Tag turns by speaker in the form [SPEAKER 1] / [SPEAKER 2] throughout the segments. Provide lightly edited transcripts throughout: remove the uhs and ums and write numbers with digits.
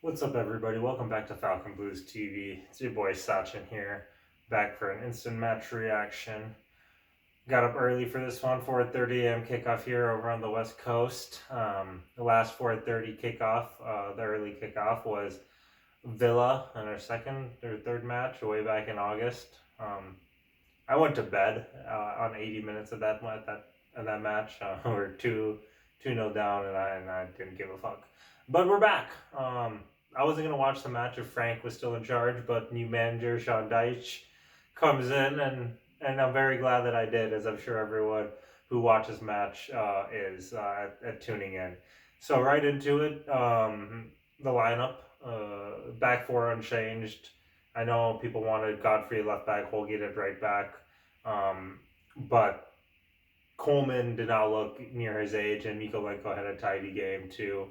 [SPEAKER 1] What's up, everybody? Welcome back to Falcon Blues TV. It's your boy Sachin here, back for an instant match reaction. Got up early for this one, 4:30 a.m. kickoff here over on the West Coast. The last 4:30 kickoff, the early kickoff was Villa in our second or third match way back in August. I went to bed on 80 minutes of that match. We're two nil down, and I didn't give a fuck. But we're back. I wasn't gonna watch the match if Frank was still in charge, but new manager Sean Dyche comes in, and I'm very glad that I did, as I'm sure everyone who watches match is at tuning in. So right into it, the lineup, back four unchanged. I know people wanted Godfrey left back, Holgate at right back, but Coleman did not look near his age, and Mikolenko had a tidy game too.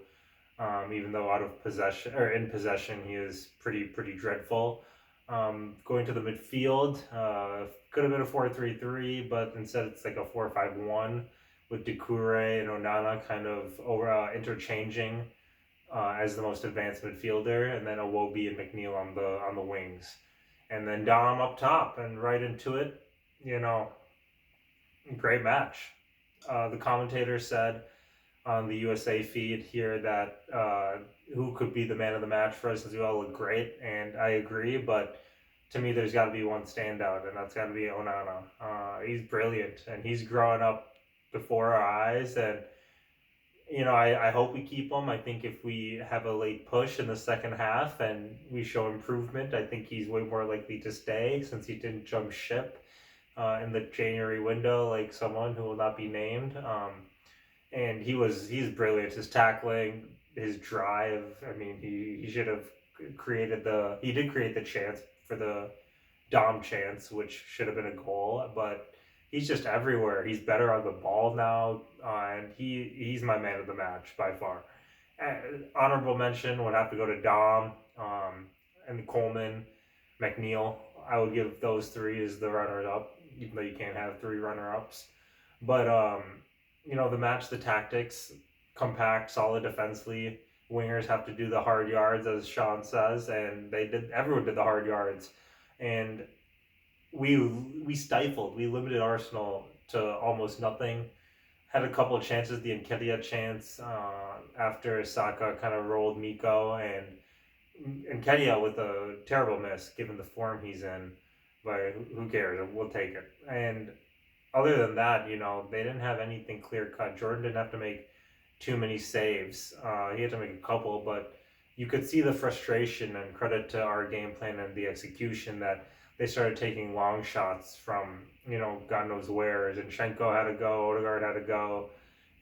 [SPEAKER 1] Even though out of possession or in possession, he is pretty dreadful. Going to the midfield, could have been a 4-3-3, but instead it's like a 4-5-1 with Doucouré and Onana kind of over interchanging as the most advanced midfielder, and then Iwobi and McNeil on the wings, and then Dom up top, and right into it. You know, great match. The commentator said on the USA feed here that who could be the man of the match for us, since we all look great, and I agree, but to me there's got to be one standout, and that's got to be Onana. He's brilliant, and he's growing up before our eyes, and I hope we keep him. I think if we have a late push in the second half and we show improvement, I think he's way more likely to stay, since he didn't jump ship in the January window like someone who will not be named. And he's brilliant. His tackling, his drive. I mean, he should have he did create the chance for the Dom chance, which should have been a goal, but he's just everywhere. He's better on the ball now, and he's my man of the match by far. Honorable mention would have to go to Dom, and Coleman, McNeil. I would give those three as the runner-up, even though you can't have three runner-ups. But the match, the tactics, compact, solid defensively. Wingers have to do the hard yards, as Sean says, and everyone did the hard yards. And we stifled, we limited Arsenal to almost nothing. Had a couple of chances, the Nketiah chance after Saka kind of rolled Miko, and Nketiah with a terrible miss given the form he's in, but who cares? We'll take it. And other than that, they didn't have anything clear cut. Jordan didn't have to make too many saves. He had to make a couple, but you could see the frustration, and credit to our game plan and the execution, that they started taking long shots from, God knows where. Zinchenko had to go, Odegaard had to go,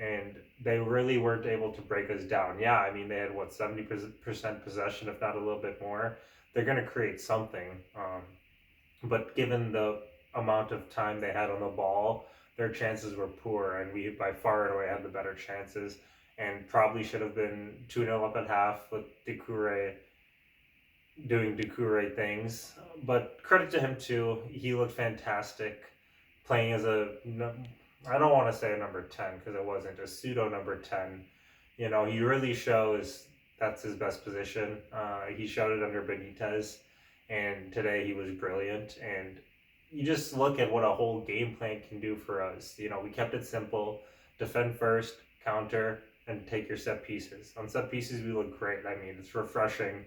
[SPEAKER 1] and they really weren't able to break us down. Yeah, I mean, they had, 70% possession, if not a little bit more. They're going to create something. But given the amount of time they had on the ball, their chances were poor, and we by far and away had the better chances, and probably should have been 2-0 up at half with Doucouré doing Doucouré things. But credit to him too, he looked fantastic playing as I don't want to say a number 10, because it wasn't, a pseudo number 10. He really shows that's his best position. He showed it under Benitez, and today he was brilliant. And you just look at what a whole game plan can do for us. We kept it simple: defend first, counter, and take your set pieces. On set pieces, we look great. I mean, it's refreshing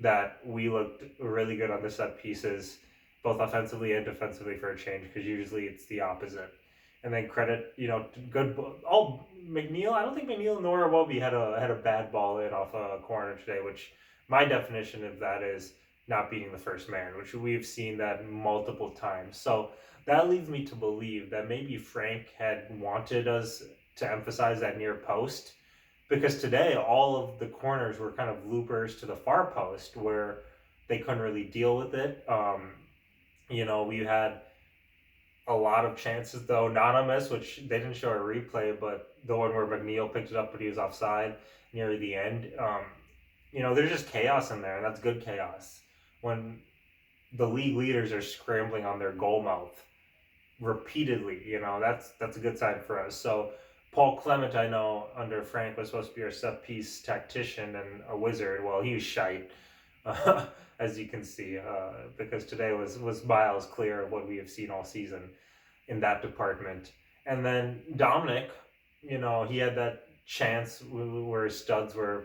[SPEAKER 1] that we looked really good on the set pieces, both offensively and defensively, for a change, because usually it's the opposite. And then credit, good. McNeil. I don't think McNeil nor Iwobi had a bad ball in off a corner today, which my definition of that is not beating the first man, which we've seen that multiple times. So that leads me to believe that maybe Frank had wanted us to emphasize that near post, because today all of the corners were kind of loopers to the far post where they couldn't really deal with it. We had a lot of chances, though, anonymous, which they didn't show a replay, but the one where McNeil picked it up but he was offside near the end. There's just chaos in there, and that's good chaos. When the league leaders are scrambling on their goal mouth repeatedly, that's a good sign for us. So Paul Clement, I know, under Frank was supposed to be our set piece tactician and a wizard. Well, he was shite, as you can see, because today was miles clear of what we have seen all season in that department. And then Dominic, he had that chance where his studs were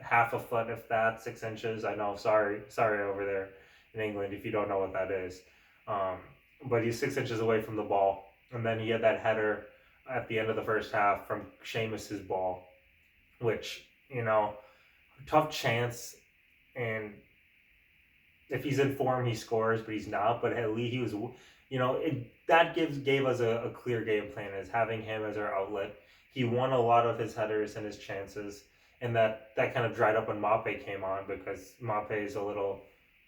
[SPEAKER 1] half a foot, if that, 6 inches. I know, sorry over there in England if you don't know what that is. Um, but he's 6 inches away from the ball. And then he had that header at the end of the first half from Seamus's ball, which, tough chance. And if he's in form, he scores, but he's not. But at least he was, that gave us a clear game plan as having him as our outlet. He won a lot of his headers and his chances, and that kind of dried up when Mape came on because Mape is a little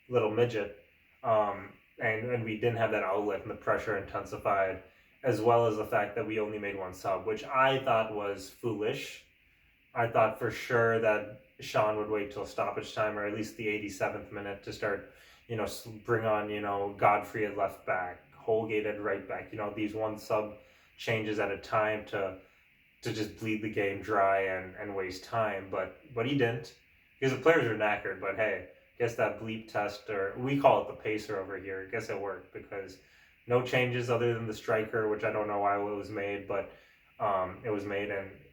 [SPEAKER 1] midget, and we didn't have that outlet and the pressure intensified, as well as the fact that we only made one sub, which I thought was foolish. I thought for sure that Sean would wait till stoppage time or at least the 87th minute to start, bring on, Godfrey at left back, Holgate at right back, these one sub changes at a time to just bleed the game dry and waste time. But he didn't because the players are knackered. But hey, guess that bleep test, or we call it the pacer over here, I guess it worked because no changes other than the striker, which I don't know why it was made, but it was made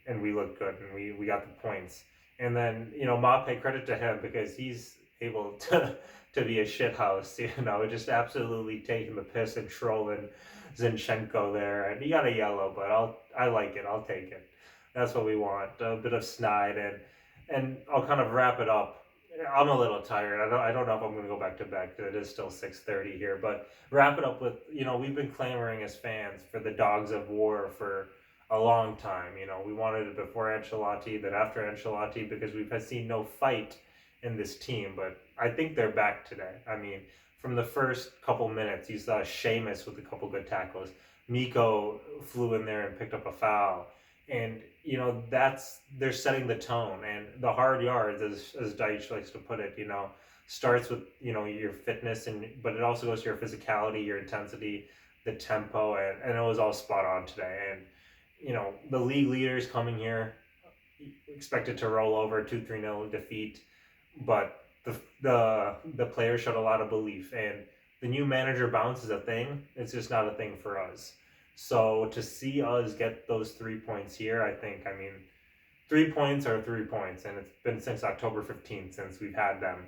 [SPEAKER 1] and we looked good and we got the points. And then, Mape, credit to him because he's able to be a shithouse, just absolutely taking the piss and trolling Zinchenko there. And he got a yellow, but I like it. I'll take it. That's what we want. A bit of snide and I'll kind of wrap it up. I'm a little tired. I don't know if I'm going to go back to bed because it is still 6:30 here. But wrap it up with, we've been clamoring as fans for the Dogs of War for a long time. We wanted it before Ancelotti, then after Ancelotti, because we've seen no fight in this team. But I think they're back today. I mean, from the first couple minutes, you saw Seamus with a couple good tackles. Miko flew in there and picked up a foul. And, they're setting the tone. And the hard yards, as Dyche likes to put it, starts with, your fitness, but it also goes to your physicality, your intensity, the tempo, and it was all spot on today. And, the league leaders coming here expected to roll over 2-3-0 defeat, but the players showed a lot of belief, and the new manager bounce is a thing. It's just not a thing for us. So to see us get those 3 points here, I 3 points are 3 points, and it's been since October 15th since we've had them.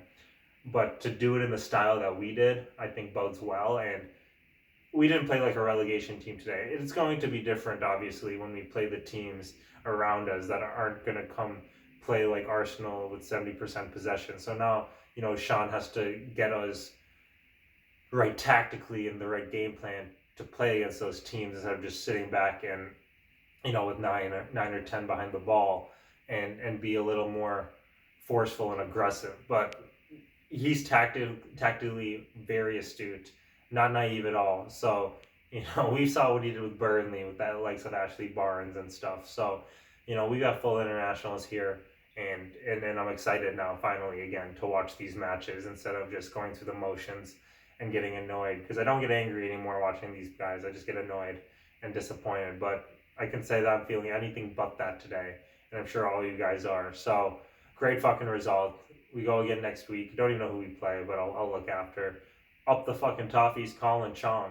[SPEAKER 1] But to do it in the style that we did, I think bodes well. And we didn't play like a relegation team today. It's going to be different, obviously, when we play the teams around us that aren't going to come play like Arsenal with 70% possession. So now, Sean has to get us right tactically in the right game plan to play against those teams instead of just sitting back and, with nine or 10 behind the ball and be a little more forceful and aggressive. But he's tactically very astute, not naive at all. So, we saw what he did with Burnley with that likes of Ashley Barnes and stuff. So, we got full internationals here, and I'm excited now finally again to watch these matches instead of just going through the motions and getting annoyed, because I don't get angry anymore watching these guys. I just get annoyed and disappointed. But I can say that I'm feeling anything but that today, and I'm sure all you guys are. So great fucking result. We go again next week. Don't even know who we play, but I'll look after. Up the fucking Toffees, Colin Chong.